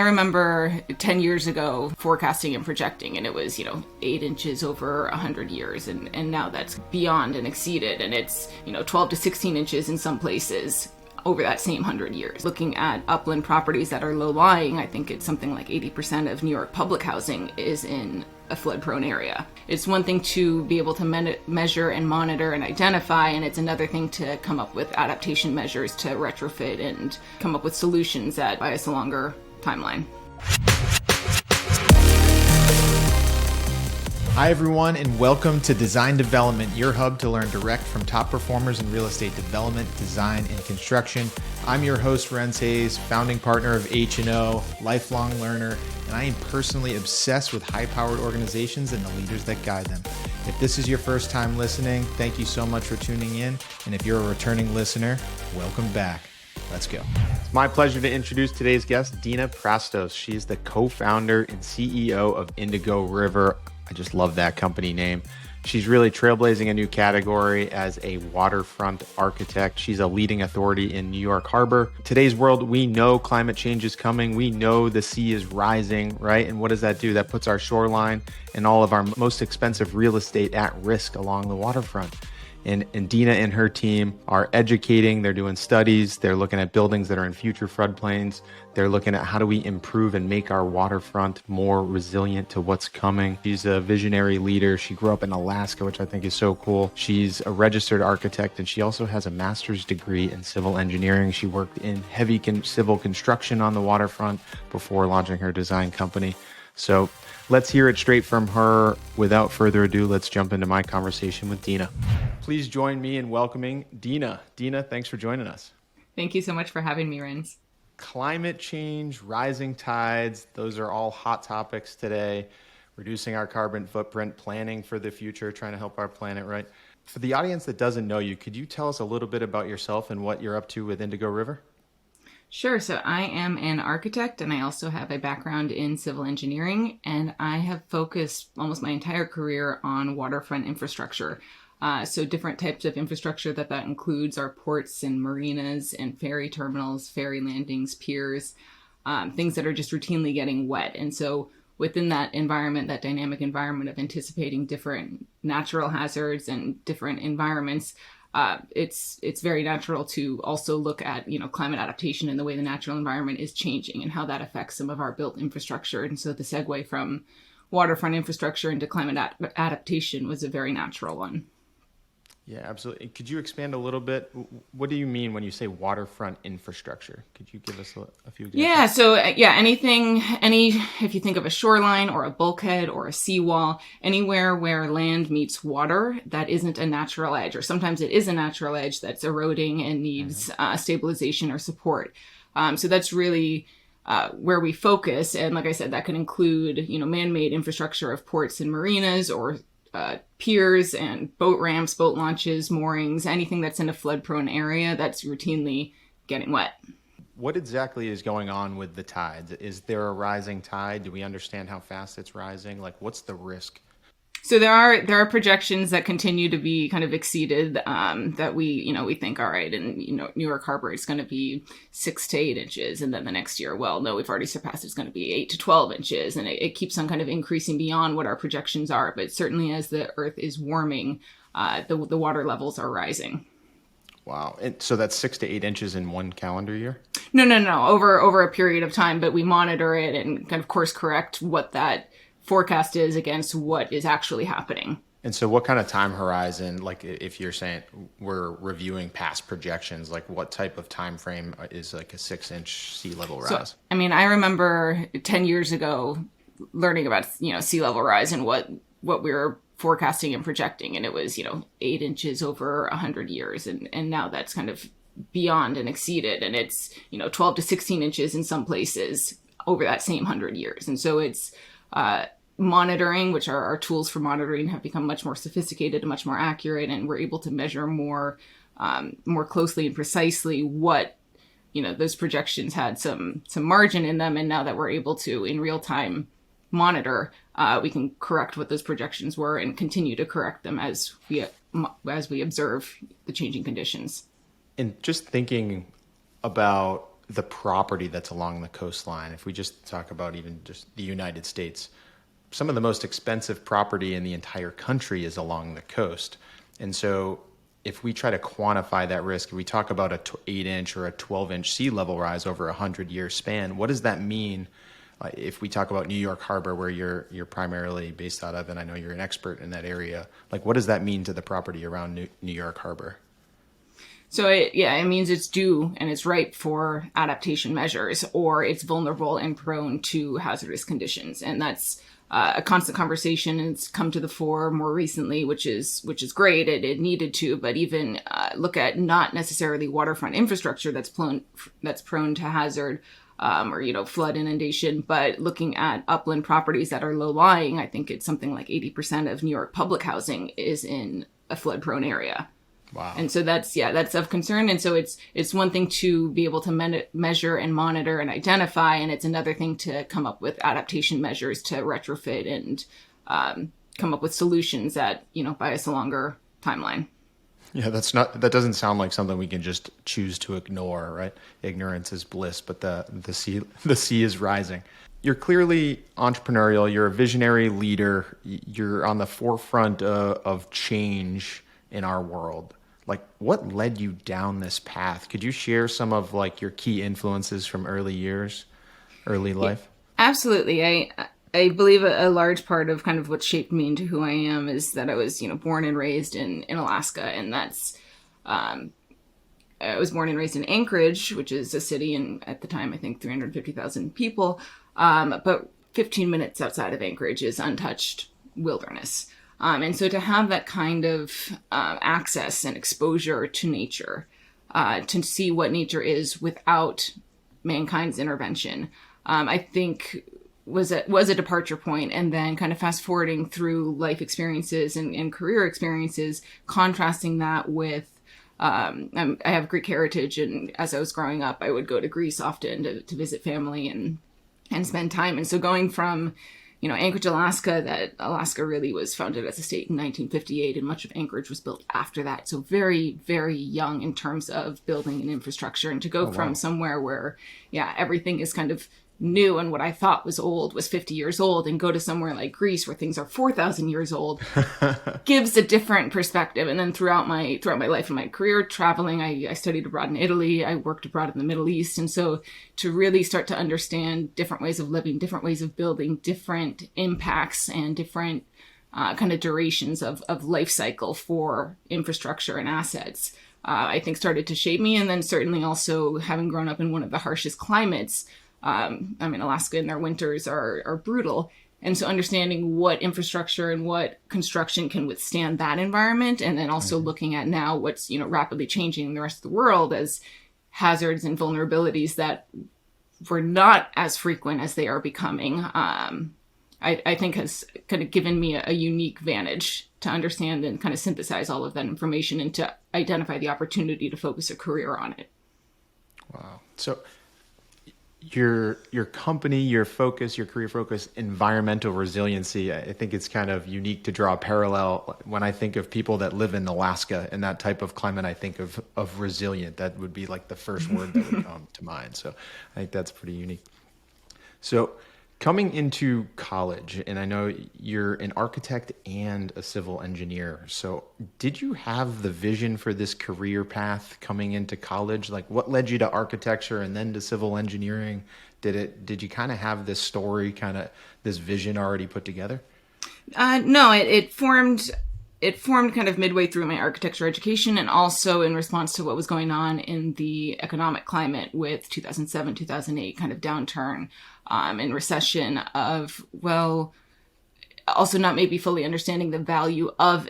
remember 10 years ago forecasting and projecting, and it was, 8 inches over 100 years. And now that's beyond and exceeded. And it's, 12 to 16 inches in some places over that same 100 years. Looking at upland properties that are low-lying, I think it's something like 80% of New York public housing is in a flood-prone area. It's one thing to be able to measure and monitor and identify, and it's another thing to come up with adaptation measures to retrofit and come up with solutions that buy us a longer timeline. Hi everyone, and welcome to Design Development, your hub to learn direct from top performers in real estate development, design, and construction. I'm your host, Renz Hayes, founding partner of H&O, lifelong learner, and I am personally obsessed with high-powered organizations and the leaders that guide them. If this is your first time listening, thank you so much for tuning in. And if you're a returning listener, welcome back. Let's go. It's my pleasure to introduce today's guest, Dena Prastos. She is the co-founder and CEO of Indigo River. I just love that company name. She's really trailblazing a new category as a waterfront architect. She's a leading authority in New York Harbor. Today's world, we know climate change is coming. We know the sea is rising, right? And what does that do? That puts our shoreline and all of our most expensive real estate at risk along the waterfront. And Dena and her team are educating, they're doing studies, they're looking at buildings that are in future floodplains. They're looking at how do we improve and make our waterfront more resilient to what's coming. She's a visionary leader. She grew up in Alaska, which I think is so cool. She's a registered architect, and she also has a master's degree in civil engineering. She worked in heavy civil construction on the waterfront before launching her design company. So let's hear it straight from her. Without further ado, let's jump into my conversation with Dena. Please join me in welcoming Dena. Dena, thanks for joining us. Thank you so much for having me, Renz. Climate change, rising tides, those are all hot topics today. Reducing our carbon footprint, planning for the future, trying to help our planet, right? For the audience that doesn't know you, could you tell us a little bit about yourself and what you're up to with Indigo River? Sure. So I am an architect, and I also have a background in civil engineering, and I have focused almost my entire career on waterfront infrastructure. So different types of infrastructure that includes our ports and marinas and ferry terminals, ferry landings, piers, things that are just routinely getting wet. And so within that environment, that dynamic environment of anticipating different natural hazards and different environments, it's very natural to also look at, climate adaptation and the way the natural environment is changing and how that affects some of our built infrastructure. And so the segue from waterfront infrastructure into climate adaptation was a very natural one. Yeah, absolutely. Could you expand a little bit? What do you mean when you say waterfront infrastructure? Could you give us a few examples? Yeah, so if you think of a shoreline or a bulkhead or a seawall, anywhere where land meets water that isn't a natural edge, or sometimes it is a natural edge that's eroding and needs stabilization or support. So that's really where we focus. And like I said, that can include, man-made infrastructure of ports and marinas, or piers and boat ramps, boat launches, moorings, anything that's in a flood-prone area that's routinely getting wet. What exactly is going on with the tides? Is there a rising tide? Do we understand how fast it's rising? Like, what's the risk? So there are projections that continue to be kind of exceeded, that we think, all right, in New York Harbor it's going to be 6 to 8 inches, and then the next year, well, no, we've already surpassed, it's going to be 8 to 12 inches, and it keeps on kind of increasing beyond what our projections are. But certainly as the Earth is warming, the water levels are rising. Wow. And so that's 6 to 8 inches in one calendar year? No. Over a period of time, but we monitor it and kind of course correct what that forecast is against what is actually happening. And so what kind of time horizon, like if you're saying we're reviewing past projections, like what type of time frame is like a 6-inch sea level rise? So, I remember 10 years ago learning about, sea level rise and what we were forecasting and projecting. And it was, 8 inches over 100 years. And now that's kind of beyond and exceeded. And it's, 12 to 16 inches in some places over that same 100 years. And so it's, monitoring, which are our tools for monitoring, have become much more sophisticated and much more accurate, and we're able to measure more closely and precisely what those projections had some margin in them. And now that we're able to in real time monitor, we can correct what those projections were and continue to correct them as we observe the changing conditions. And just thinking about the property that's along the coastline, if we just talk about even just the United States, some of the most expensive property in the entire country is along the coast. And so if we try to quantify that risk, if we talk about a 8-inch or a 12-inch sea level rise over a 100-year span, what does that mean? If we talk about New York Harbor, where you're primarily based out of, and I know you're an expert in that area, like what does that mean to the property around New York Harbor? So it means it's due and it's ripe for adaptation measures, or it's vulnerable and prone to hazardous conditions. And that's a constant conversation, and it's come to the fore more recently, which is great. It needed to, but even look at not necessarily waterfront infrastructure that's prone to hazard or flood inundation, but looking at upland properties that are low lying. I think it's something like 80% of New York public housing is in a flood prone area. Wow. And so that's of concern. And so it's one thing to be able to measure and monitor and identify, and it's another thing to come up with adaptation measures to retrofit and come up with solutions that buy us a longer timeline. Yeah, that doesn't sound like something we can just choose to ignore, right? Ignorance is bliss, but the sea is rising. You're clearly entrepreneurial. You're a visionary leader. You're on the forefront of change in our world. Like, what led you down this path? Could you share some of like your key influences from early life? Absolutely. I believe a large part of kind of what shaped me into who I am is that I was, born and raised in Alaska. And that's, I was born and raised in Anchorage, which is a city at the time, I think 350,000 people. But 15 minutes outside of Anchorage is untouched wilderness. And so to have that kind of access and exposure to nature, to see what nature is without mankind's intervention, I think was a departure point. And then kind of fast forwarding through life experiences and career experiences, contrasting that with I have Greek heritage, and as I was growing up, I would go to Greece often to visit family and spend time. And so going from Anchorage, Alaska, that Alaska really was founded as a state in 1958, and much of Anchorage was built after that. So very, very young in terms of building an infrastructure. And to go from somewhere where, everything is kind of new and what I thought was old was 50 years old, and go to somewhere like Greece where things are 4,000 years old gives a different perspective. And then throughout my life and my career traveling, I studied abroad in Italy, I worked abroad in the Middle East. And so to really start to understand different ways of living, different ways of building, different impacts and different kind of durations of life cycle for infrastructure and assets, I think started to shape me. And then certainly also having grown up in one of the harshest climates, Alaska and their winters are brutal. And so understanding what infrastructure and what construction can withstand that environment, and then also looking at now what's, rapidly changing in the rest of the world as hazards and vulnerabilities that were not as frequent as they are becoming, I think has kind of given me a unique vantage to understand and kind of synthesize all of that information and to identify the opportunity to focus a career on it. Wow. So your company, your career focus, environmental resiliency, I think it's kind of unique to draw a parallel. When I think of people that live in Alaska and that type of climate, I think of resilient. That would be like the first word that would come to mind. So I think that's pretty unique. So coming into college, and I know you're an architect and a civil engineer. So did you have the vision for this career path coming into college? Like, what led you to architecture and then to civil engineering? Did you kind of have this story, kind of this vision already put together? No, it formed kind of midway through my architecture education, and also in response to what was going on in the economic climate with 2007, 2008 kind of downturn and recession of, also not maybe fully understanding the value of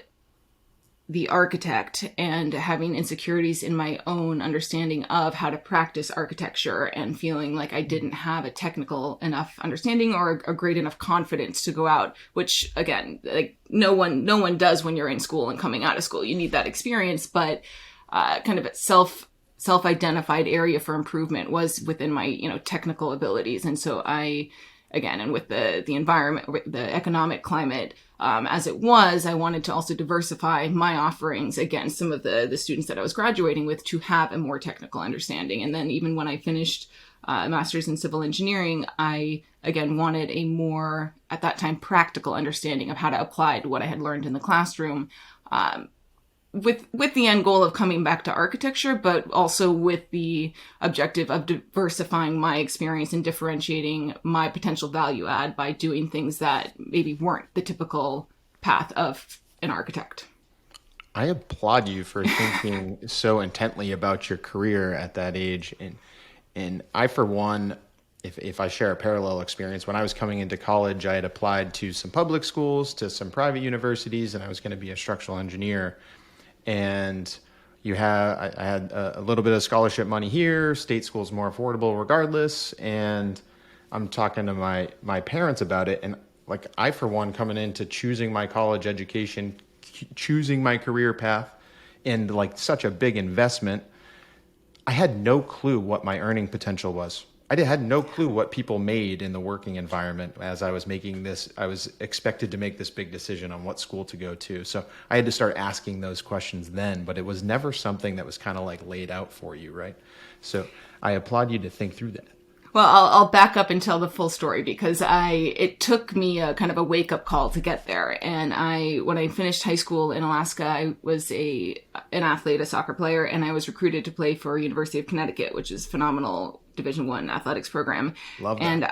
the architect and having insecurities in my own understanding of how to practice architecture, and feeling like I didn't have a technical enough understanding or a great enough confidence to go out, which again, like no one does when you're in school and coming out of school. You need that experience, but kind of a self-identified area for improvement was within my, technical abilities. And so I again, and with the environment, the economic climate as it was, I wanted to also diversify my offerings against some of the students that I was graduating with to have a more technical understanding. And then even when I finished a master's in civil engineering, I, again, wanted a more, at that time, practical understanding of how to apply what I had learned in the classroom, with the end goal of coming back to architecture, but also with the objective of diversifying my experience and differentiating my potential value add by doing things that maybe weren't the typical path of an architect. I applaud you for thinking so intently about your career at that age. And I, for one, if I share a parallel experience, when I was coming into college, I had applied to some public schools, to some private universities, and I was going to be a structural engineer. And I had a little bit of scholarship money here. State school's more affordable regardless. And I'm talking to my parents about it. And like, I, for one, coming into choosing my college education, choosing my career path, and like such a big investment, I had no clue what my earning potential was. I had no clue what people made in the working environment as I was making this. I was expected to make this big decision on what school to go to. So I had to start asking those questions then, but it was never something that was kind of like laid out for you, right? So I applaud you to think through that. Well, I'll back up and tell the full story because it took me a kind of a wake up call to get there. And when I finished high school in Alaska, I was an athlete, a soccer player, and I was recruited to play for University of Connecticut, which is a phenomenal Division I athletics program. Love that. And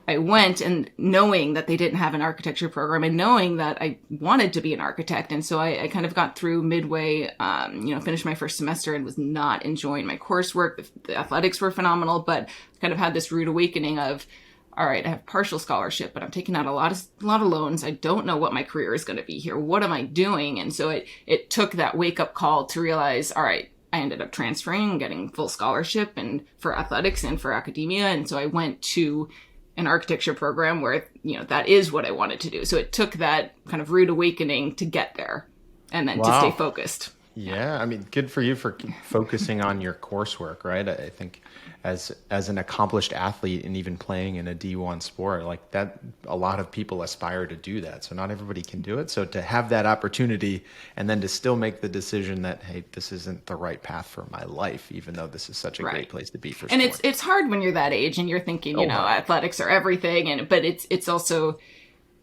I went, and knowing that they didn't have an architecture program and knowing that I wanted to be an architect. And so I kind of got through midway, finished my first semester and was not enjoying my coursework. The athletics were phenomenal, but kind of had this rude awakening of, all right, I have partial scholarship, but I'm taking out a lot of loans. I don't know what my career is going to be here. What am I doing? And so it took that wake up call to realize, all right, I ended up transferring and getting full scholarship and for athletics and for academia. And so I went to an architecture program where, that is what I wanted to do. So it took that kind of rude awakening to get there and then to stay focused. Yeah. I mean, good for you for focusing on your coursework, right? I think as an accomplished athlete and even playing in a D1 sport like that, a lot of people aspire to do that. So not everybody can do it. So to have that opportunity and then to still make the decision that, hey, this isn't the right path for my life, even though this is such a great place to be for sport. And it's hard when you're that age and you're thinking, athletics are everything. But it's also,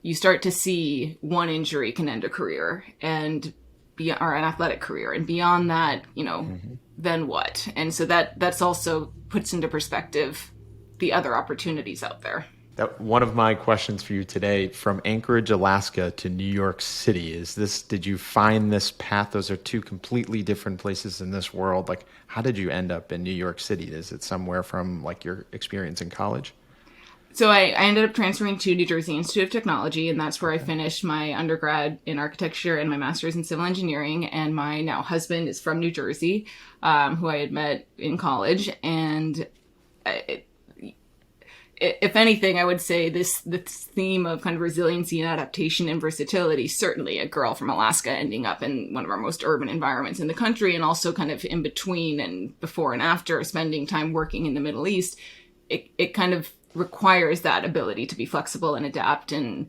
you start to see one injury can end a career or an athletic career. And beyond that, then what? And so that's also puts into perspective the other opportunities out there. One of my questions for you today, from Anchorage, Alaska to New York City, did you find this path? Those are two completely different places in this world. Like, how did you end up in New York City? Is it somewhere from like your experience in college? So I ended up transferring to New Jersey Institute of Technology, and that's where I finished my undergrad in architecture and my master's in civil engineering. And my now husband is from New Jersey, who I had met in college. And if anything, I would say this theme of kind of resiliency and adaptation and versatility, certainly a girl from Alaska ending up in one of our most urban environments in the country, and also kind of in between and before and after spending time working in the Middle East, it kind of requires that ability to be flexible and adapt and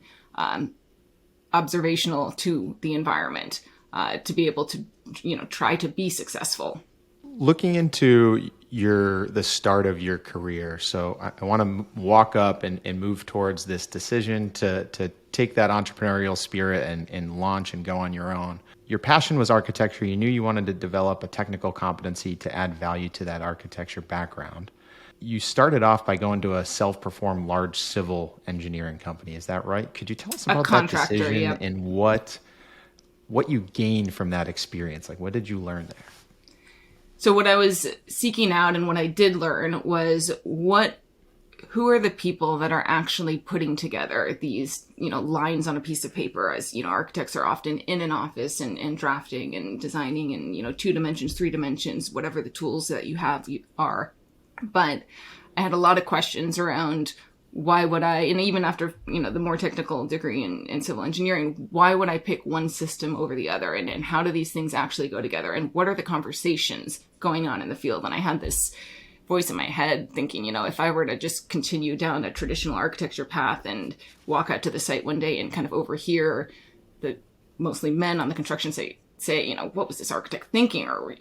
observational to the environment to be able to, try to be successful. Looking into the start of your career, so I want to walk up and move towards this decision to take that entrepreneurial spirit and launch and go on your own. Your passion was architecture. You knew you wanted to develop a technical competency to add value to that architecture background. You started off by going to a self-performed large civil engineering company. Is that right? Could you tell us about that decision and what you gained from that experience? Like, what did you learn there? So what I was seeking out and what I did learn was who are the people that are actually putting together these, lines on a piece of paper, as, architects are often in an office and drafting and designing and, 2 dimensions, 3 dimensions, whatever the tools that you have are. But I had a lot of questions around why would I, and even after, the more technical degree in civil engineering, why would I pick one system over the other? And how do these things actually go together? And what are the conversations going on in the field? And I had this voice in my head thinking, if I were to just continue down a traditional architecture path and walk out to the site one day and kind of overhear the mostly men on the construction site say, what was this architect thinking? Or,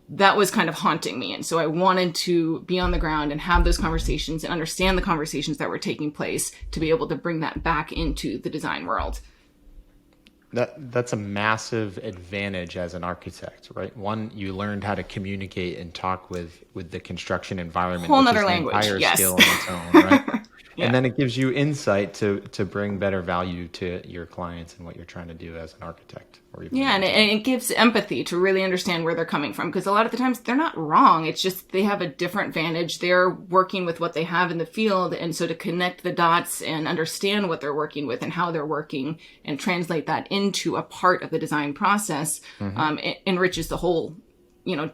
that was kind of haunting me. And so I wanted to be on the ground and have those conversations and understand the conversations that were taking place to be able to bring that back into the design world. That's a massive advantage as an architect, right? One, you learned how to communicate and talk with the construction environment, Whole which nother is an language, entire yes. skill in its own, right? Yeah. And then it gives you insight to bring better value to your clients and what you're trying to do as an architect. Or even and it gives empathy to really understand where they're coming from, because a lot of the times they're not wrong. It's just they have a different vantage. They're working with what they have in the field. And so to connect the dots and understand what they're working with and how they're working and translate that into a part of the design process, it enriches the whole,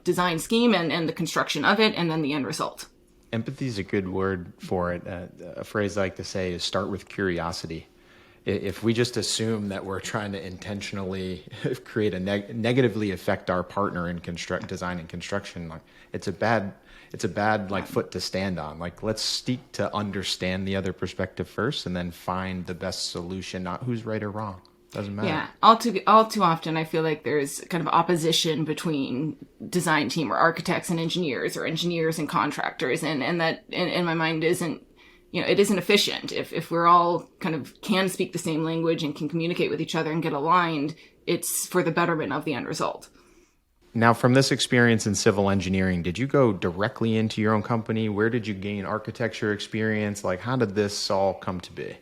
design scheme and the construction of it and then the end result. Empathy is a good word for it. A phrase I like to say is start with curiosity. If we just assume that we're trying to intentionally create negatively affect our partner in design and construction, like it's a bad foot to stand on. Like, let's seek to understand the other perspective first and then find the best solution, not who's right or wrong. Doesn't matter. Yeah. All too often, I feel like there's kind of opposition between design team or architects and engineers or engineers and contractors. And that in my mind isn't, it isn't efficient. If we're all kind of can speak the same language and can communicate with each other and get aligned, it's for the betterment of the end result. Now, from this experience in civil engineering, did you go directly into your own company? Where did you gain architecture experience? Like, how did this all come to be?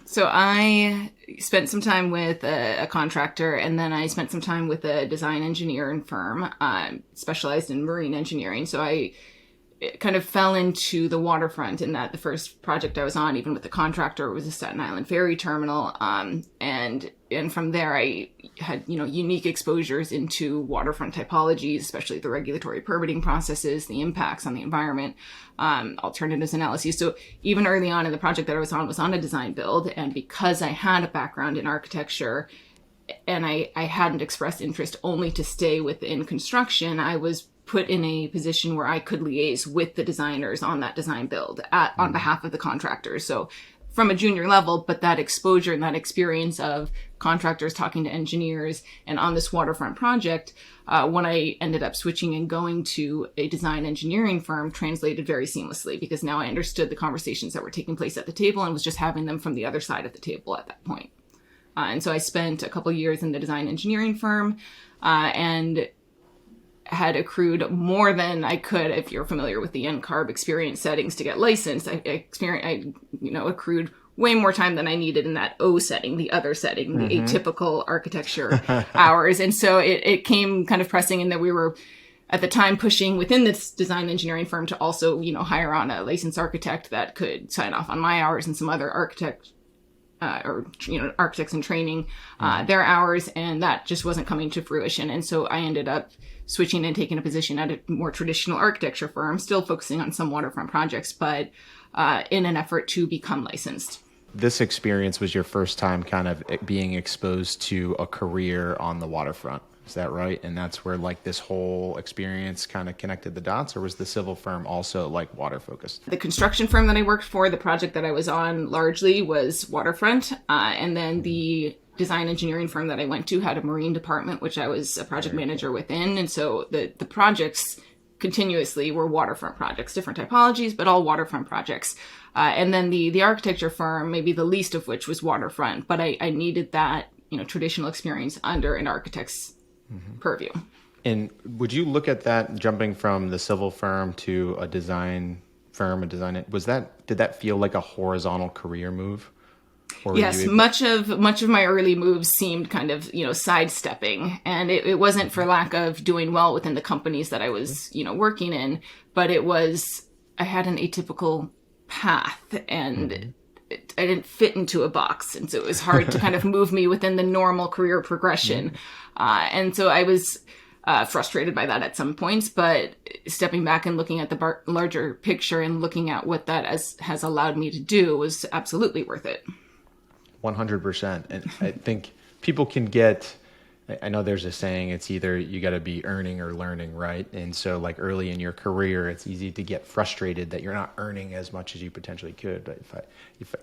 So I spent some time with a contractor, and then I spent some time with a design engineering firm specialized in marine engineering. So I kind of fell into the waterfront in that the first project I was on, even with the contractor, was a Staten Island ferry terminal. And from there, I had, unique exposures into waterfront typologies, especially the regulatory permitting processes, the impacts on the environment, alternatives analyses. So even early on in the project that I was on a design build. And because I had a background in architecture and I hadn't expressed interest only to stay within construction, I was put in a position where I could liaise with the designers on that design build on behalf of the contractors. So from a junior level, but that exposure and that experience of contractors talking to engineers and on this waterfront project, when I ended up switching and going to a design engineering firm, translated very seamlessly, because now I understood the conversations that were taking place at the table and was just having them from the other side of the table at that point. And so I spent a couple of years in the design engineering firm and had accrued more than I could, if you're familiar with the NCARB experience settings to get licensed. I accrued way more time than I needed in that O setting, the other setting, the atypical architecture hours. And so it came kind of pressing in that we were at the time pushing within this design engineering firm to also, hire on a licensed architect that could sign off on my hours and some other architects in training, their hours, and that just wasn't coming to fruition. And so I ended up switching and taking a position at a more traditional architecture firm, still focusing on some waterfront projects, but in an effort to become licensed. This experience was your first time kind of being exposed to a career on the waterfront. Is that right? And that's where like this whole experience kind of connected the dots, or was the civil firm also like water focused? The construction firm that I worked for, the project that I was on largely was waterfront. And then the design engineering firm that I went to had a marine department, which I was a project manager within. And so the projects continuously were waterfront projects, different typologies, but all waterfront projects. And then the architecture firm, maybe the least of which was waterfront, but I needed that, traditional experience under an architect's purview. And would you look at that jumping from the civil firm to a design firm, did that feel like a horizontal career move? Yes, much of my early moves seemed kind of, sidestepping, and it wasn't for lack of doing well within the companies that I was, working in, but I had an atypical path, and I didn't fit into a box, and so it was hard to kind of move me within the normal career progression. And so I was frustrated by that at some points, but stepping back and looking at the larger picture and looking at what that has allowed me to do was absolutely worth it. 100%. And I think people can get I know there's a saying, it's either you got to be earning or learning, right? And so like early in your career, it's easy to get frustrated that you're not earning as much as you potentially could. But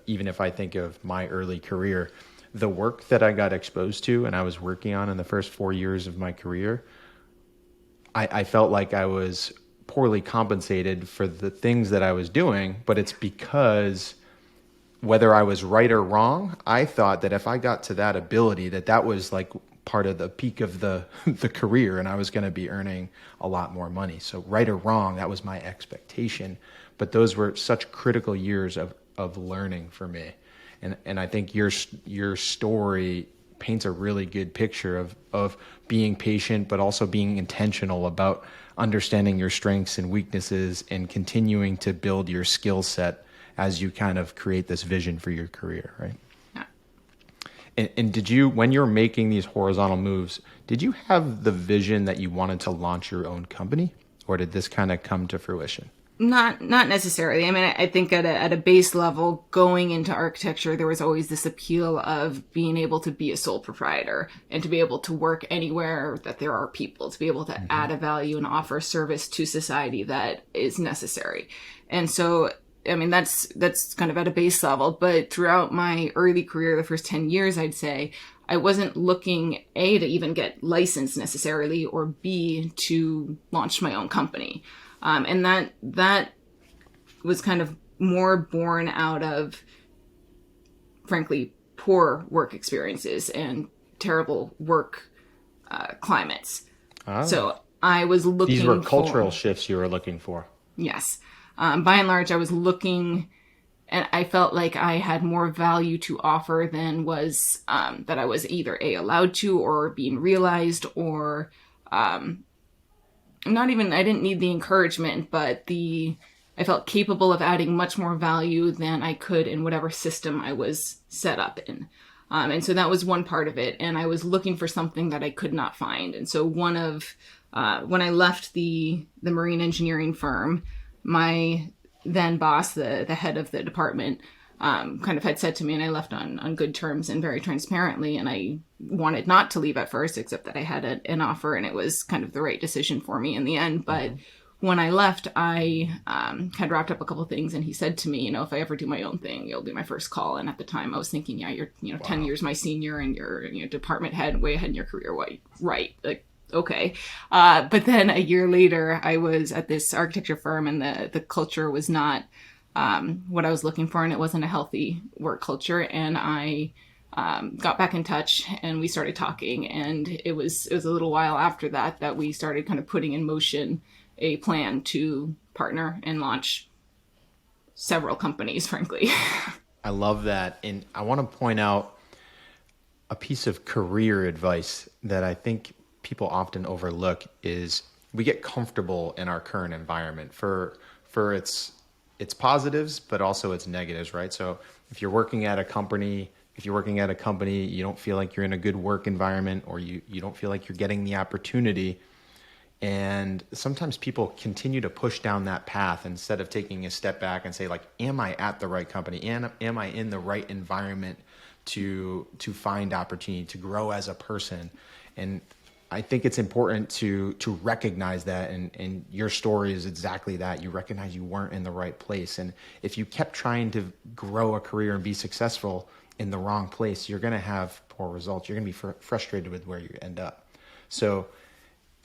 even if I think of my early career, the work that I got exposed to and I was working on in the first 4 years of my career, I felt like I was poorly compensated for the things that I was doing, but it's because whether I was right or wrong, I thought that if I got to that ability, that was like part of the peak of the the career, and I was going to be earning a lot more money. So right or wrong, that was my expectation. But those were such critical years of learning for me, and I think your story paints a really good picture of being patient, but also being intentional about understanding your strengths and weaknesses and continuing to build your skill set as you kind of create this vision for your career, right? Yeah. And did you, when you were making these horizontal moves, did you have the vision that you wanted to launch your own company, or did this kind of come to fruition? Not necessarily. I mean, I think at a base level, going into architecture, there was always this appeal of being able to be a sole proprietor and to be able to work anywhere that there are people, to be able to add a value and offer service to society that is necessary. And so, I mean, that's kind of at a base level. But throughout my early career, the first 10 years, I'd say, I wasn't looking, A, to even get licensed necessarily, or B, to launch my own company. And that was kind of more born out of, frankly, poor work experiences and terrible work climates. Oh. So I was looking. These were cultural shifts you were looking for. Yes. By and large, I was looking, and I felt like I had more value to offer than was that I was either allowed to, or being realized, or not even, I didn't need the encouragement, but I felt capable of adding much more value than I could in whatever system I was set up in. And so that was one part of it. And I was looking for something that I could not find. And so when I left the marine engineering firm, my then boss, the head of the department, kind of had said to me, and I left on good terms and very transparently, and I wanted not to leave at first, except that I had an offer, and it was kind of the right decision for me in the end. But when I left, I had wrapped up a couple of things, and he said to me, if I ever do my own thing, you'll be my first call. And at the time, I was thinking, yeah, you're 10 years my senior, and you're department head, way ahead in your career. Right? Like, okay. But then a year later, I was at this architecture firm, and the culture was not what I was looking for, and it wasn't a healthy work culture. And I got back in touch, and we started talking, and it was a little while after that we started kind of putting in motion a plan to partner and launch several companies, frankly. I love that. And I want to point out a piece of career advice that I think people often overlook is we get comfortable in our current environment for its positives, but also its negatives, right? So if you're working at a company, you don't feel like you're in a good work environment, or you don't feel like you're getting the opportunity. And sometimes people continue to push down that path instead of taking a step back and say, like, am I at the right company? Am I in the right environment to find opportunity, to grow as a person? And I think it's important to recognize that, and your story is exactly that. You recognize you weren't in the right place. And if you kept trying to grow a career and be successful in the wrong place, you're going to have poor results. You're going to be frustrated with where you end up. So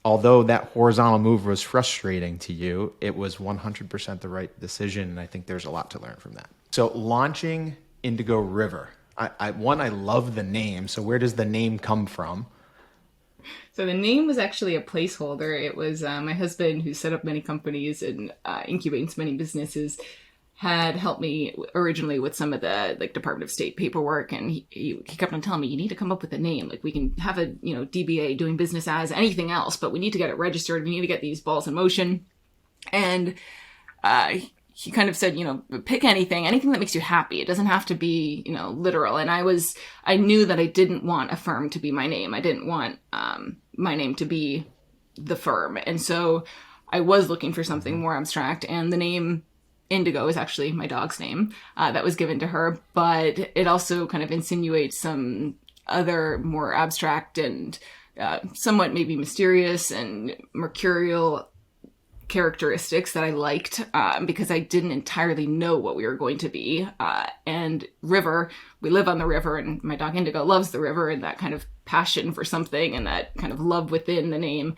although that horizontal move was frustrating to you, it was 100% the right decision. And I think there's a lot to learn from that. So launching Indigo River, I love the name. So where does the name come from? So the name was actually a placeholder. It was my husband, who set up many companies and incubates many businesses, had helped me originally with some of the Department of State paperwork, and he kept on telling me, you need to come up with a name. Like, we can have a DBA, doing business as anything else, but we need to get it registered. We need to get these balls in motion. And he kind of said, pick anything that makes you happy. It doesn't have to be, literal. And I knew that I didn't want a firm to be my name. I didn't want my name to be the firm. And so I was looking for something more abstract. And the name Indigo is actually my dog's name that was given to her. But it also kind of insinuates some other more abstract and somewhat maybe mysterious and mercurial characteristics that I liked because I didn't entirely know what we were going to be. And river, we live on the river, and my dog Indigo loves the river, and that kind of passion for something and that kind of love within the name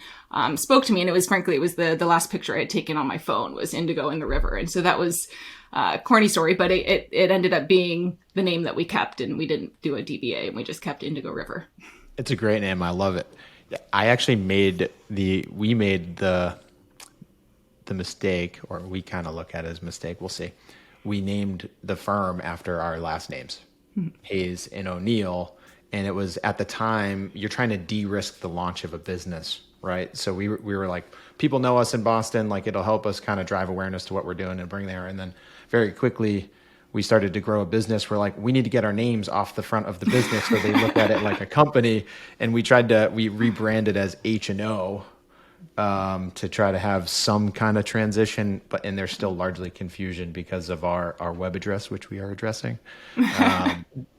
spoke to me. And it was the last picture I had taken on my phone was Indigo in the river. And so that was a corny story, but it ended up being the name that we kept, and we didn't do a DBA, and we just kept Indigo River. It's a great name. I love it. I actually made the mistake, or we kind of look at it as a mistake. We'll see. We named the firm after our last names, Hayes and O'Neill. And it was at the time, you're trying to de-risk the launch of a business, right? So we were like, people know us in Boston, like it'll help us kind of drive awareness to what we're doing and bring there. And then very quickly, we started to grow a business. We're like, we need to get our names off the front of the business so they look at it like a company. And we rebranded as H&O to try to have some kind of transition, and there's still largely confusion because of our web address, which we are addressing.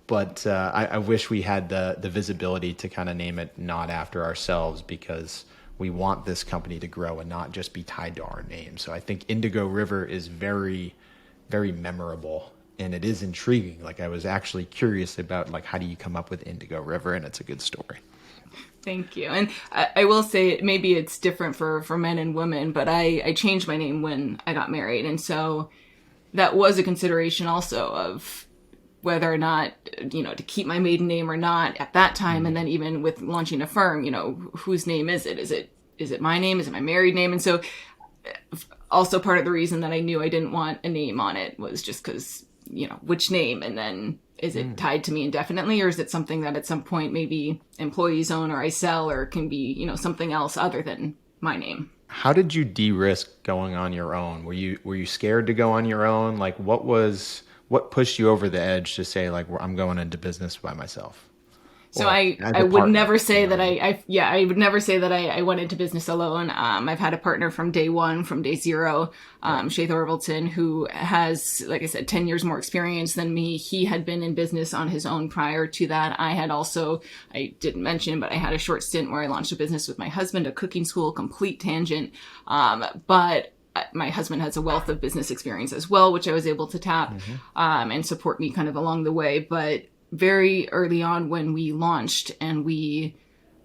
But I wish we had the visibility to kind of name it not after ourselves, because we want this company to grow and not just be tied to our name. So I think Indigo River is very, very memorable, and it is intriguing. Like, I was actually curious about, like, how do you come up with Indigo River, and it's a good story. Thank you. And I will say maybe it's different for men and women, but I changed my name when I got married. And so that was a consideration also of whether or not, to keep my maiden name or not at that time. And then even with launching a firm, whose name is it? Is it my name? Is it my married name? And so also part of the reason that I knew I didn't want a name on it was just because, which name? And then is it tied to me indefinitely, or is it something that at some point maybe employees own or I sell, or can be, something else other than my name? How did you de-risk going on your own? Were you scared to go on your own? Like, what pushed you over the edge to say, like, I'm going into business by myself? So I would never say that I would never say that I went into business alone. I've had a partner from day one, from day zero, Shay Thorvaldson, who has, like I said, 10 years more experience than me. He had been in business on his own prior to that. I didn't mention, but I had a short stint where I launched a business with my husband, a cooking school, complete tangent. But my husband has a wealth of business experience as well, which I was able to tap and support me kind of along the way. But very early on when we launched, and we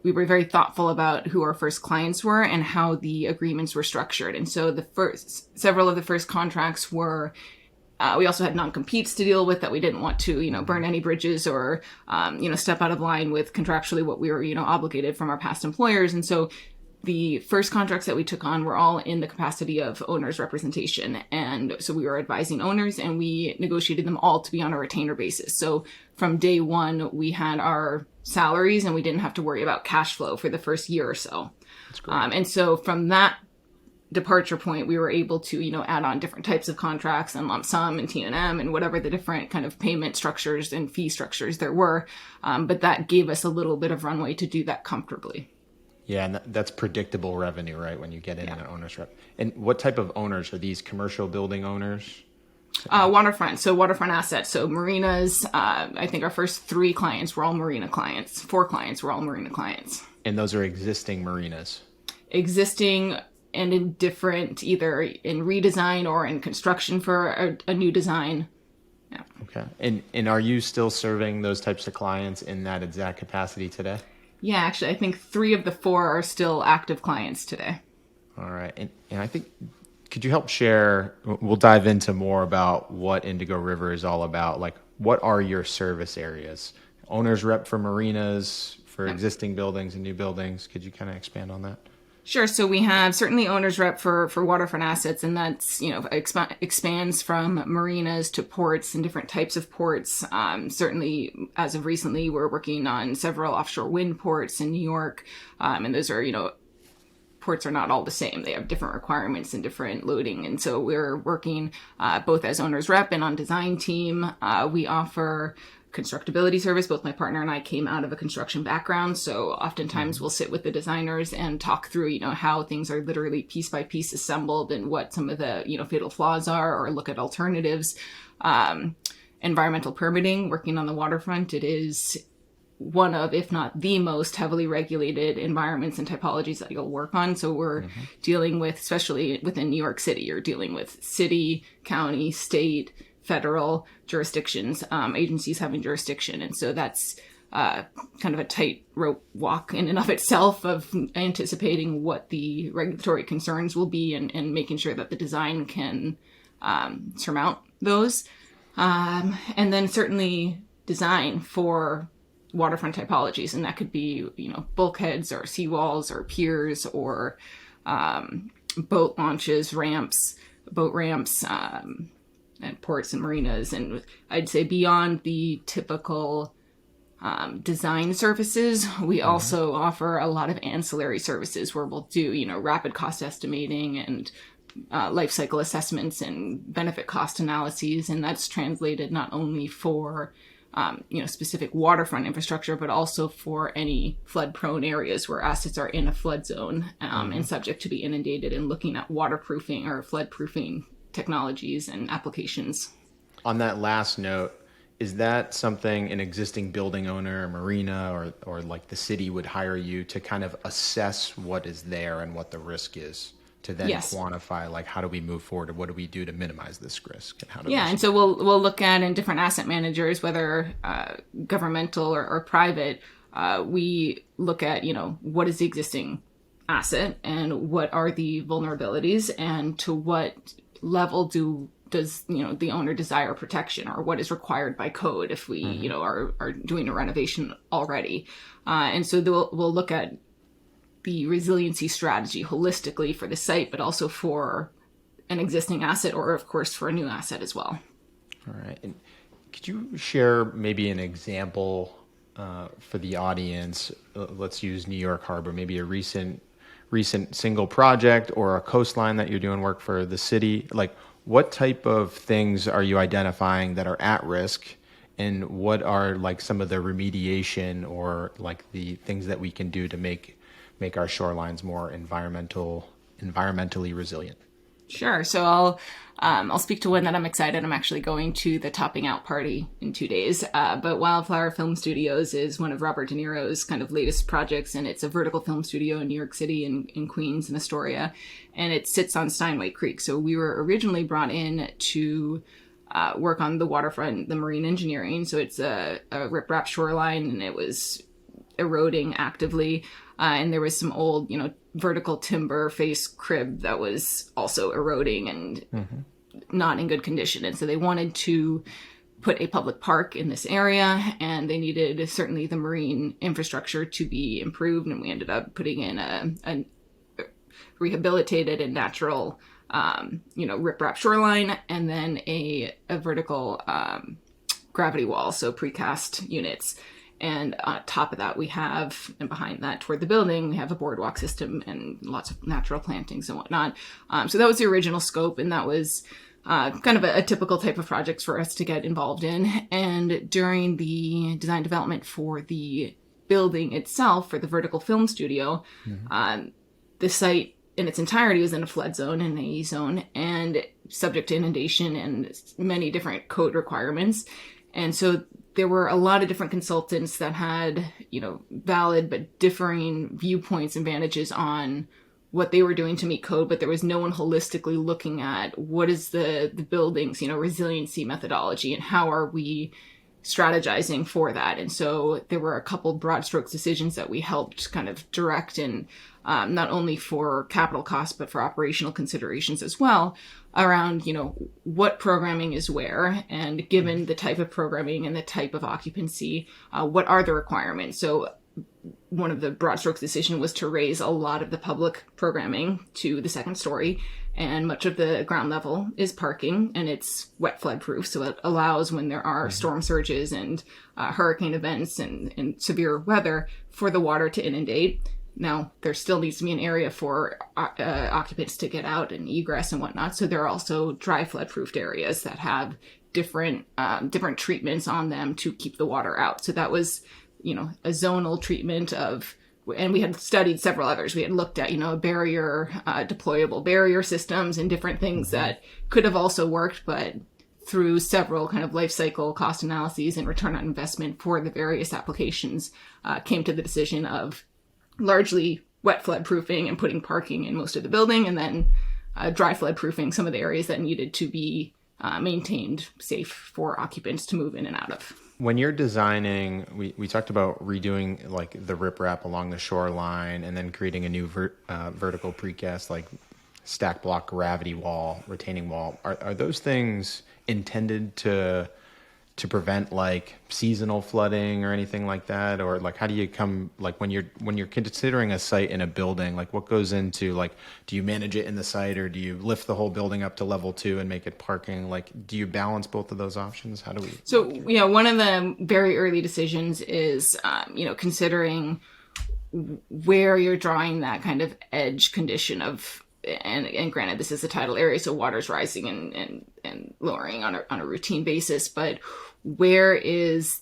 were very thoughtful about who our first clients were and how the agreements were structured. And so several of the first contracts were, we also had non-competes to deal with that we didn't want to, burn any bridges or, step out of line with contractually what we were, obligated from our past employers. And so the first contracts that we took on were all in the capacity of owners representation. And so we were advising owners, and we negotiated them all to be on a retainer basis. So from day one, we had our salaries, and we didn't have to worry about cash flow for the first year or so. That's great. And so from that departure point, we were able to, add on different types of contracts and lump sum and T&M and whatever the different kind of payment structures and fee structures there were. But that gave us a little bit of runway to do that comfortably. Yeah, and that's predictable revenue, right, when you get in an owner's rep. And what type of owners? Are these commercial building owners? Waterfront. So waterfront assets. So marinas. I think our first 3 clients were all marina clients. 4 clients were all marina clients. And those are existing marinas? Existing and in different, either in redesign or in construction for a new design. Yeah. Okay. And are you still serving those types of clients in that exact capacity today? Yeah, actually, I think 3 of the 4 are still active clients today. All right. And I think, could you help share, we'll dive into more about what Indigo River is all about. Like, what are your service areas? Owner's rep for marinas, for existing buildings and new buildings. Could you kind of expand on that? Sure. So we have certainly owner's rep for waterfront assets, and that's, expands from marinas to ports and different types of ports. Certainly, as of recently, we're working on several offshore wind ports in New York. And those are, ports are not all the same. They have different requirements and different loading. And so we're working both as owner's rep and on design team. We offer constructability service. Both my partner and I came out of a construction background. So oftentimes we'll sit with the designers and talk through, how things are literally piece by piece assembled and what some of the, fatal flaws are, or look at alternatives. Environmental permitting, working on the waterfront. It is one of, if not the most heavily regulated environments and typologies that you'll work on. So we're dealing with, especially within New York City, you're dealing with city, county, state, federal jurisdictions, agencies having jurisdiction. And so that's kind of a tightrope walk in and of itself of anticipating what the regulatory concerns will be and making sure that the design can surmount those. And then certainly design for waterfront typologies. And that could be, bulkheads or seawalls or piers or boat launches, boat ramps, and ports and marinas. And I'd say beyond the typical design services, we also offer a lot of ancillary services where we'll do, rapid cost estimating and life cycle assessments and benefit cost analyses. And that's translated not only for specific waterfront infrastructure, but also for any flood prone areas where assets are in a flood zone and subject to be inundated, and looking at waterproofing or flood proofing technologies and applications. On that last note, is that something an existing building owner, a marina, or like the city would hire you to kind of assess what is there and what the risk is, to then quantify, like, how do we move forward, or what do we do to minimize this risk? And how do and so we'll look at, in different asset managers, whether governmental or private, we look at, what is the existing asset and what are the vulnerabilities, and to what level does the owner desire protection, or what is required by code if we are doing a renovation already. And so we'll look at the resiliency strategy holistically for the site, but also for an existing asset, or of course for a new asset as well. All right. And could you share maybe an example for the audience? Let's use New York Harbor, maybe a recent single project or a coastline that you're doing work for the city. Like, what type of things are you identifying that are at risk, and what are like some of the remediation or like the things that we can do to make our shorelines more environmentally resilient? Sure. So I'll speak to one that I'm excited. I'm actually going to the topping out party in 2 days. But Wildflower Film Studios is one of Robert De Niro's kind of latest projects, and it's a vertical film studio in New York City and in Queens and Astoria, and it sits on Steinway Creek. So we were originally brought in to work on the waterfront, the marine engineering. So it's a riprap shoreline, and it was eroding actively. And there was some old, vertical timber face crib that was also eroding and not in good condition. And so they wanted to put a public park in this area, and they needed certainly the marine infrastructure to be improved. And we ended up putting in a rehabilitated and natural, riprap shoreline, and then a vertical gravity wall, so precast units. And on top of that, we have, and behind that toward the building, we have a boardwalk system and lots of natural plantings and whatnot. So that was the original scope, and that was kind of a typical type of project for us to get involved in. And during the design development for the building itself, for the vertical film studio, the site in its entirety was in a flood zone, an AE zone, and subject to inundation and many different code requirements. And so there were a lot of different consultants that had, valid but differing viewpoints and vantages on what they were doing to meet code, but there was no one holistically looking at what is the building's, resiliency methodology, and how are we strategizing for that. And so there were a couple broad strokes decisions that we helped kind of direct, and not only for capital costs, but for operational considerations as well, around, what programming is where, and given the type of programming and the type of occupancy, what are the requirements? So one of the broad strokes decision was to raise a lot of the public programming to the second story, and much of the ground level is parking, and it's wet flood proof. So it allows, when there are storm surges and hurricane events and severe weather, for the water to inundate. Now, there still needs to be an area for occupants to get out and egress and whatnot. So there are also dry flood-proofed areas that have different treatments on them to keep the water out. So that was, a zonal treatment of, and we had studied several others. We had looked at, deployable barrier systems and different things that could have also worked, but through several kind of life cycle cost analyses and return on investment for the various applications, came to the decision of largely wet flood proofing and putting parking in most of the building, and then dry flood proofing some of the areas that needed to be maintained safe for occupants to move in and out of. When you're designing, we talked about redoing like the riprap along the shoreline and then creating a new vertical precast like stack block gravity wall, retaining wall. Are those things intended to prevent like seasonal flooding or anything like that? Or like how do you come, like when you're considering a site in a building, like what goes into, like, do you manage it in the site or do you lift the whole building up to level 2 and make it parking? Like, do you balance both of those options? How do we? So, one of the very early decisions is, considering where you're drawing that kind of edge condition of, and granted, this is a tidal area, so water's rising and lowering on a routine basis, but where is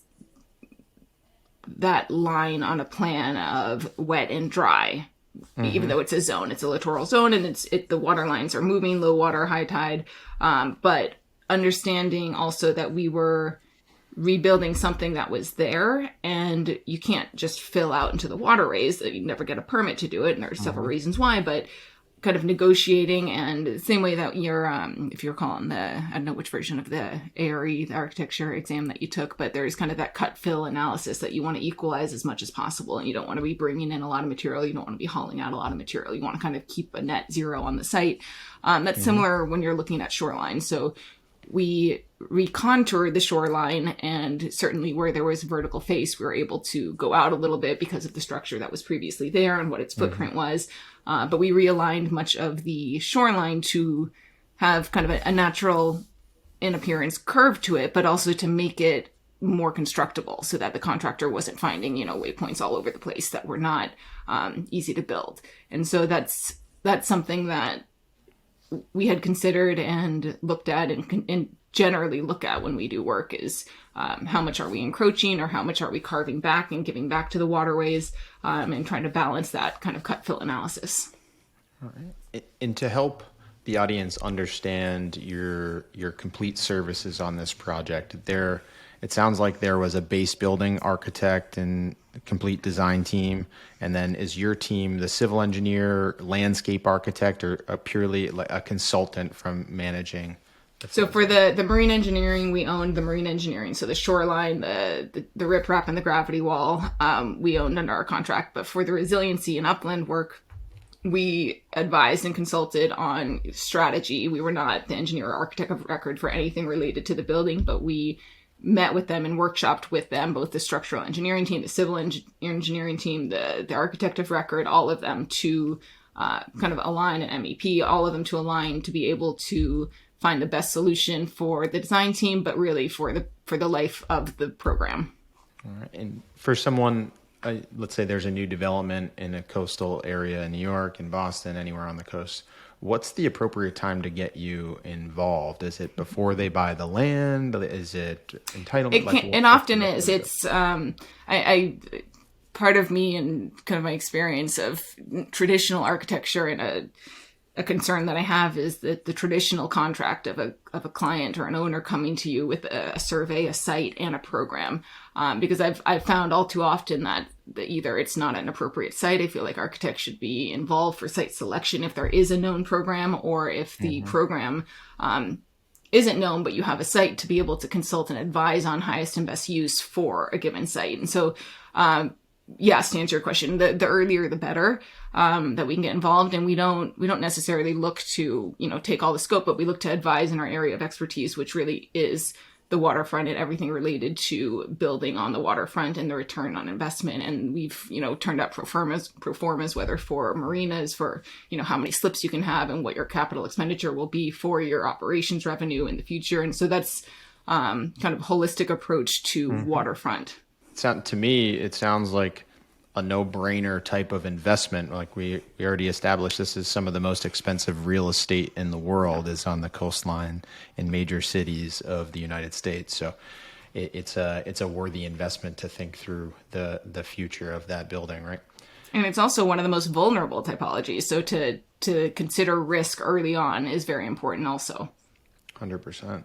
that line on a plan of wet and dry? Mm-hmm. Even though it's a zone, it's a littoral zone, and the water lines are moving, low water, high tide. But understanding also that we were rebuilding something that was there, and you can't just fill out into the waterways. You never get a permit to do it, and there are several reasons why, but kind of negotiating, and the same way that you're, if you're calling I don't know which version of the ARE, the architecture exam that you took, but there's kind of that cut fill analysis that you want to equalize as much as possible. And you don't want to be bringing in a lot of material. You don't want to be hauling out a lot of material. You want to kind of keep a net zero on the site. That's similar when you're looking at shoreline. So we recontoured the shoreline, and certainly where there was vertical face, we were able to go out a little bit because of the structure that was previously there and what its footprint was. But we realigned much of the shoreline to have kind of a natural, in appearance, curve to it, but also to make it more constructible so that the contractor wasn't finding, waypoints all over the place that were not easy to build. And so that's something that we had considered and looked at and generally look at when we do work is how much are we encroaching or how much are we carving back and giving back to the waterways, and trying to balance that kind of cut fill analysis. All right. And to help the audience understand your complete services on this project, it sounds like there was a base building architect and complete design team, and then is your team the civil engineer, landscape architect, or purely a consultant from managing? So for the marine engineering, we owned the marine engineering. So the shoreline, the riprap, and the gravity wall, we owned under our contract. But for the resiliency and upland work, we advised and consulted on strategy. We were not the engineer or architect of record for anything related to the building, but we met with them and workshopped with them, both the structural engineering team, the civil engineering team, the architect of record, all of them to kind of align an MEP, all of them to align to be able to find the best solution for the design team, but really for the life of the program. All right. And for someone, let's say there's a new development in a coastal area in New York, in Boston, anywhere on the coast, what's the appropriate time to get you involved? Is it before they buy the land? Is it entitlement? It often is. It's I part of me and kind of my experience of traditional architecture and a concern that I have is that the traditional contract of a client or an owner coming to you with a survey, a site, and a program, because I've found all too often that either it's not an appropriate site. I feel like architects should be involved for site selection if there is a known program, or if the program isn't known, but you have a site to be able to consult and advise on highest and best use for a given site. And so, yes, to answer your question, the earlier the better, that we can get involved. And we don't necessarily look to, take all the scope, but we look to advise in our area of expertise, which really is the waterfront and everything related to building on the waterfront and the return on investment. And we've, turned up pro formas, whether for marinas, for, how many slips you can have and what your capital expenditure will be for your operations revenue in the future. And so that's kind of a holistic approach to waterfront. To me, it sounds like a no-brainer type of investment. Like we already established, this is some of the most expensive real estate in the world is on the coastline in major cities of the United States. So it's a worthy investment to think through the future of that building, right? And it's also one of the most vulnerable typologies. So to consider risk early on is very important also. 100%.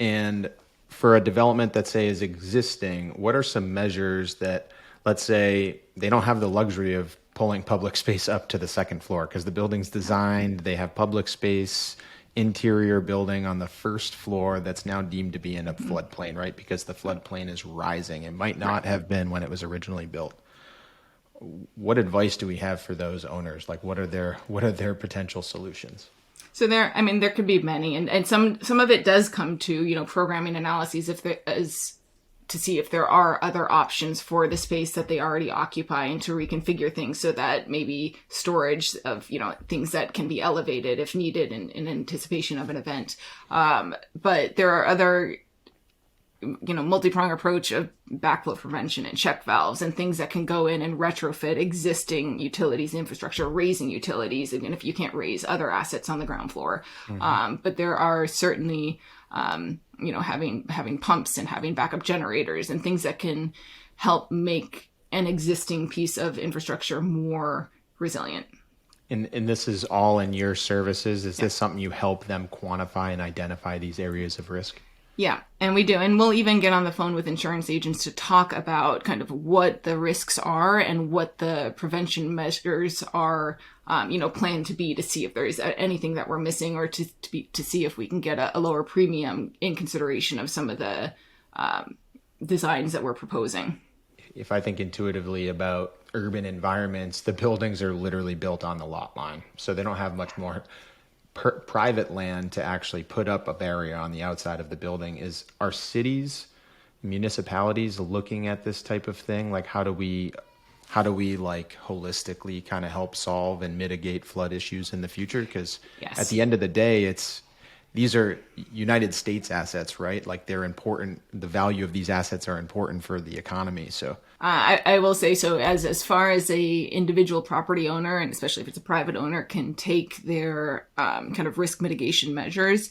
And for a development that say is existing, what are some measures that, let's say they don't have the luxury of pulling public space up to the second floor because the building's designed, they have public space, interior building on the first floor that's now deemed to be in a floodplain, right? Because the floodplain is rising. It might not have been when it was originally built. What advice do we have for those owners? Like what are their potential solutions? So there could be many, and some of it does come to, programming analyses if there is to see if there are other options for the space that they already occupy and to reconfigure things so that maybe storage of, things that can be elevated if needed in anticipation of an event. But there are other, multi-pronged approach of backflow prevention and check valves and things that can go in and retrofit existing utilities infrastructure, raising utilities, even if you can't raise other assets on the ground floor. But there are certainly, having pumps and having backup generators and things that can help make an existing piece of infrastructure more resilient. And this is all in your services. Is this something you help them quantify and identify these areas of risk? Yeah, and we do. And we'll even get on the phone with insurance agents to talk about kind of what the risks are and what the prevention measures are, planned to be, to see if there's anything that we're missing or to see if we can get a lower premium in consideration of some of the designs that we're proposing. If I think intuitively about urban environments, the buildings are literally built on the lot line. So they don't have much more private land to actually put up a barrier on the outside of the building. Are cities, municipalities looking at this type of thing? Like how do we like holistically kind of help solve and mitigate flood issues in the future? Because at the end of the day, these are United States assets, right? Like they're important. The value of these assets are important for the economy. So I will say so as far as a individual property owner, and especially if it's a private owner, can take their kind of risk mitigation measures,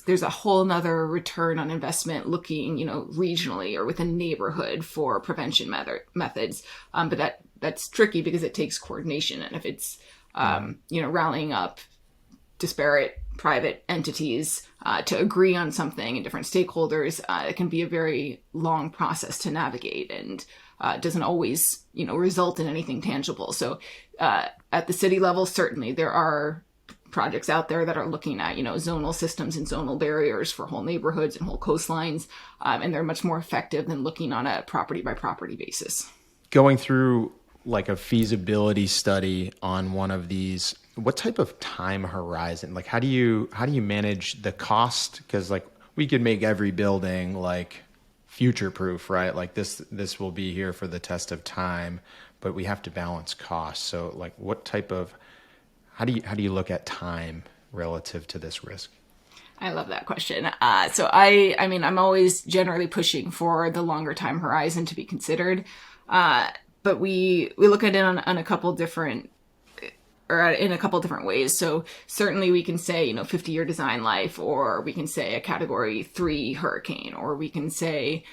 there's a whole nother return on investment looking, regionally or within a neighborhood for prevention methods. But that's tricky because it takes coordination. And if it's, rallying up disparate private entities to agree on something and different stakeholders, it can be a very long process to navigate and doesn't always, result in anything tangible. So at the city level, certainly there are projects out there that are looking at, zonal systems and zonal barriers for whole neighborhoods and whole coastlines. And they're much more effective than looking on a property by property basis. Going through like a feasibility study on one of these, what type of time horizon, like how do you manage the cost? Because like we could make every building like future proof, right? Like this will be here for the test of time, but we have to balance costs. So like what type of, how do you look at time relative to this risk? I love that question. So I'm always generally pushing for the longer time horizon to be considered. But we look at it on a couple different, or in a couple different ways. So certainly we can say, 50-year design life, or we can say a category 3 hurricane, or we can say,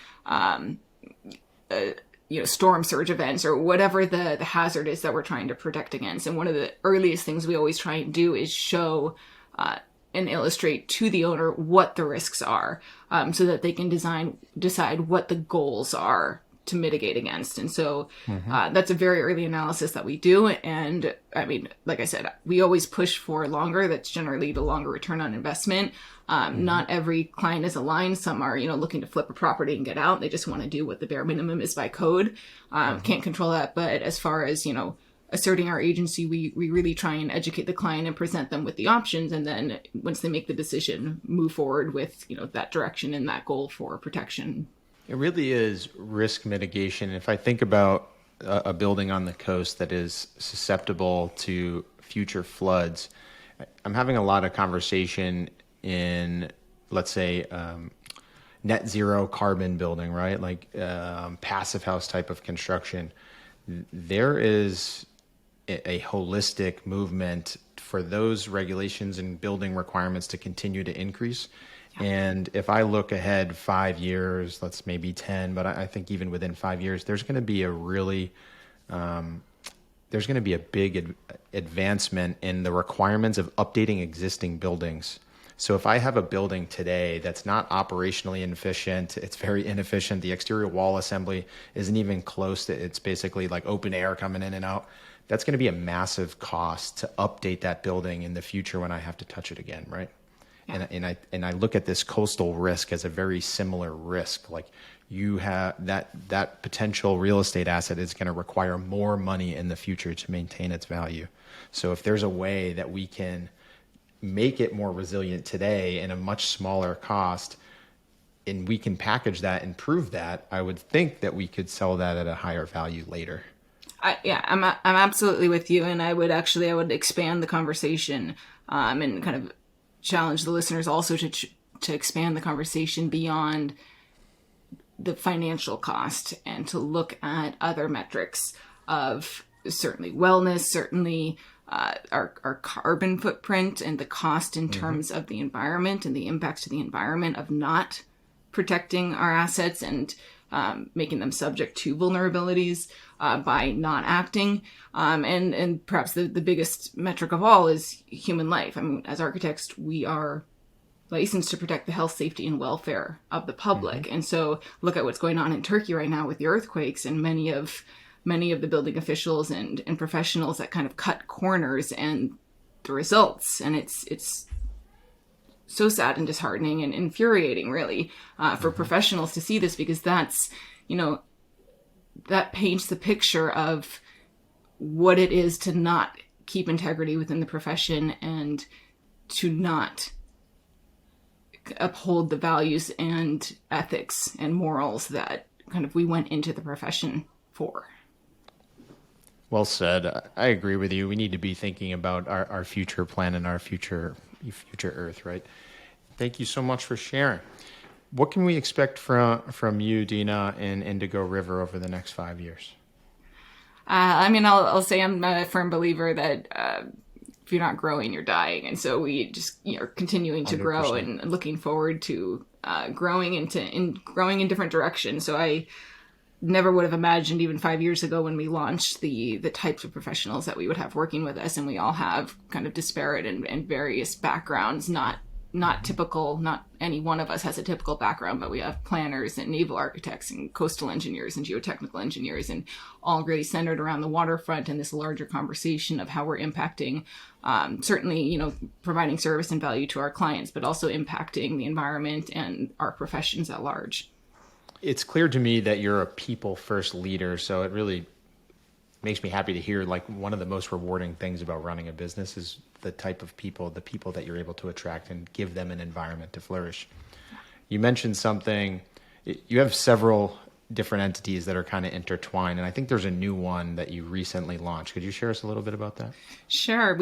storm surge events, or whatever the hazard is that we're trying to protect against. And one of the earliest things we always try and do is show and illustrate to the owner what the risks are, so that they can decide what the goals are to mitigate against. And so that's a very early analysis that we do. And like I said, we always push for longer. That's generally the longer return on investment. Not every client is aligned. Some are, looking to flip a property and get out. They just want to do what the bare minimum is by code. Can't control that. But as far as, asserting our agency, we really try and educate the client and present them with the options. And then once they make the decision, move forward with, that direction and that goal for protection. It really is risk mitigation. If I think about a building on the coast that is susceptible to future floods, I'm having a lot of conversation in, let's say, net zero carbon building, right? Like passive house type of construction. There is a holistic movement for those regulations and building requirements to continue to increase. And if I look ahead 5 years, let's maybe 10, but I think even within 5 years, there's going to be a big advancement in the requirements of updating existing buildings. So if I have a building today that's not operationally efficient, it's very inefficient, the exterior wall assembly isn't even close to, it's basically like open air coming in and out, that's going to be a massive cost to update that building in the future when I have to touch it again, right? Yeah. And I look at this coastal risk as a very similar risk. Like you have that potential real estate asset is going to require more money in the future to maintain its value. So if there's a way that we can make it more resilient today in a much smaller cost, and we can package that and prove that, I would think that we could sell that at a higher value later. I'm absolutely with you, and I would expand the conversation and kind of challenge the listeners also to expand the conversation beyond the financial cost and to look at other metrics of certainly wellness, certainly our carbon footprint and the cost in terms of the environment and the impacts to the environment of not protecting our assets and making them subject to vulnerabilities by not acting. And perhaps the biggest metric of all is human life. I mean, as architects, we are licensed to protect the health, safety, and welfare of the public. And so look at what's going on in Turkey right now with the earthquakes, and many of the building officials and professionals that kind of cut corners and the results. And it's so sad and disheartening and infuriating, really, for professionals to see this, because that's, that paints the picture of what it is to not keep integrity within the profession and to not uphold the values and ethics and morals that kind of we went into the profession for. Well said. I agree with you. We need to be thinking about our future plan and our future Earth, right? Thank you so much for sharing. What can we expect from you, Dena, in Indigo River over the next 5 years? I'll say I'm a firm believer that if you're not growing, you're dying. And so we just are continuing to 100%. Grow and looking forward to growing in different directions. So I never would have imagined even 5 years ago when we launched the types of professionals that we would have working with us. And we all have kind of disparate and various backgrounds, not typical, not any one of us has a typical background, but we have planners and naval architects and coastal engineers and geotechnical engineers, and all really centered around the waterfront and this larger conversation of how we're impacting, certainly, providing service and value to our clients, but also impacting the environment and our professions at large. It's clear to me that you're a people first leader. So it really makes me happy to hear, like, one of the most rewarding things about running a business is the type of people, the people that you're able to attract and give them an environment to flourish. You mentioned something, you have several different entities that are kind of intertwined, and I think there's a new one that you recently launched. Could you share us a little bit about that? Sure.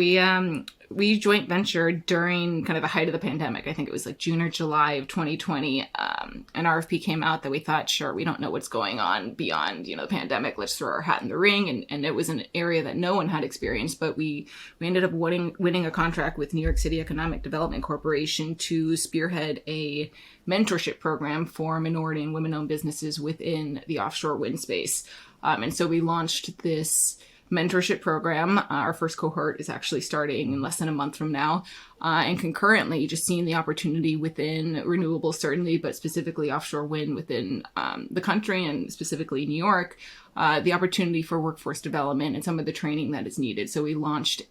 We joint ventured during kind of the height of the pandemic. I think it was like June or July of 2020. An RFP came out that we thought, sure, we don't know what's going on beyond, the pandemic. Let's throw our hat in the ring. And it was an area that no one had experienced, but we ended up winning a contract with New York City Economic Development Corporation to spearhead a mentorship program for minority and women-owned businesses within the offshore wind space. And so we launched this mentorship program. Our first cohort is actually starting in less than a month from now. And concurrently, just seeing the opportunity within renewables, certainly, but specifically offshore wind within the country and specifically New York, the opportunity for workforce development and some of the training that is needed. So we launched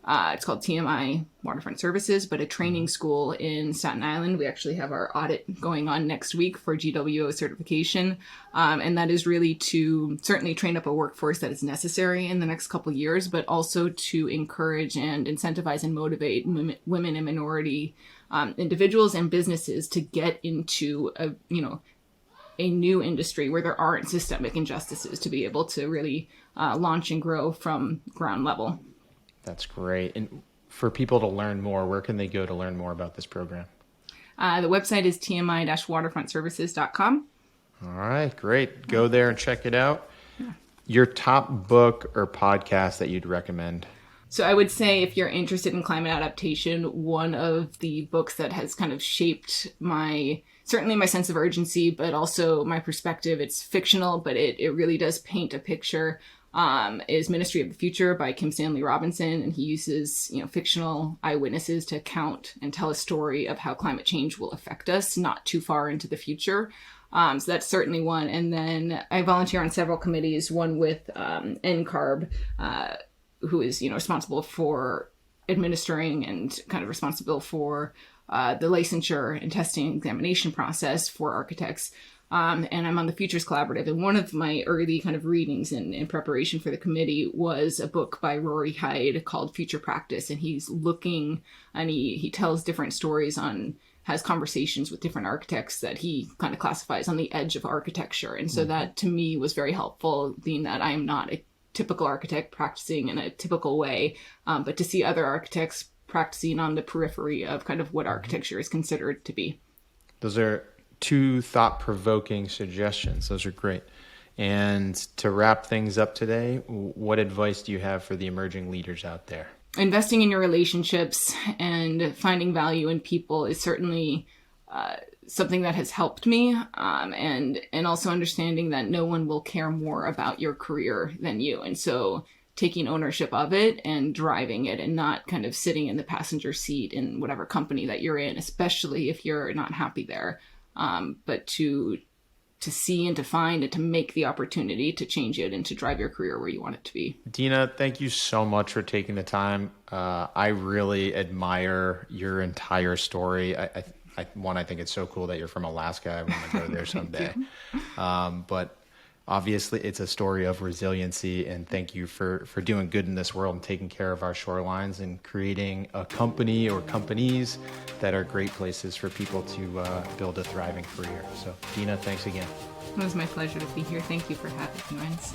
it's called TMI Waterfront Services, but a training school in Staten Island. We actually have our audit going on next week for GWO certification. And that is really to certainly train up a workforce that is necessary in the next couple of years, but also to encourage and incentivize and motivate women and minority individuals and businesses to get into a new industry where there aren't systemic injustices, to be able to really launch and grow from ground level. That's great. And for people to learn more, where can they go to learn more about this program? The website is tmi-waterfrontservices.com. All right, great. Go there and check it out. Yeah. Your top book or podcast that you'd recommend? So I would say, if you're interested in climate adaptation, one of the books that has kind of shaped certainly my sense of urgency, but also my perspective. It's fictional, but it really does paint a picture is Ministry of the Future by Kim Stanley Robinson, and he uses fictional eyewitnesses to account and tell a story of how climate change will affect us not too far into the future. So that's certainly one. And then I volunteer on several committees, one with NCARB, who is responsible for administering and kind of responsible for the licensure and testing examination process for architects. And I'm on the Futures Collaborative. And one of my early kind of readings in preparation for the committee was a book by Rory Hyde called Future Practice. And he's looking and he tells different stories has conversations with different architects that he kind of classifies on the edge of architecture. And so that to me was very helpful, being that I am not a typical architect practicing in a typical way, but to see other architects practicing on the periphery of kind of what architecture is considered to be. Those are two thought-provoking suggestions. Those are great. And to wrap things up today, what advice do you have for the emerging leaders out there? Investing in your relationships and finding value in people is certainly something that has helped me, and also understanding that no one will care more about your career than you. And so taking ownership of it and driving it and not kind of sitting in the passenger seat in whatever company that you're in, especially if you're not happy there, but to see and to find and to make the opportunity to change it and to drive your career where you want it to be. Dena, thank you so much for taking the time. I really admire your entire story. I think it's so cool that you're from Alaska. I want to go there someday. But obviously it's a story of resiliency, and thank you for doing good in this world and taking care of our shorelines and creating a company or companies that are great places for people to build a thriving career. So Dena, thanks again. It was my pleasure to be here. Thank you for having me, Rens.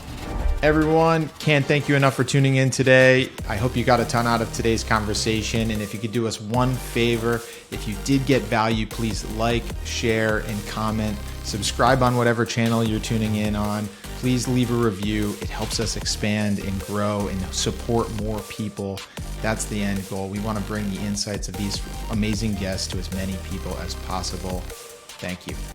Everyone, can't thank you enough for tuning in today. I hope you got a ton out of today's conversation. And if you could do us one favor, if you did get value, please like, share, and comment. Subscribe on whatever channel you're tuning in on. Please leave a review. It helps us expand and grow and support more people. That's the end goal. We want to bring the insights of these amazing guests to as many people as possible. Thank you.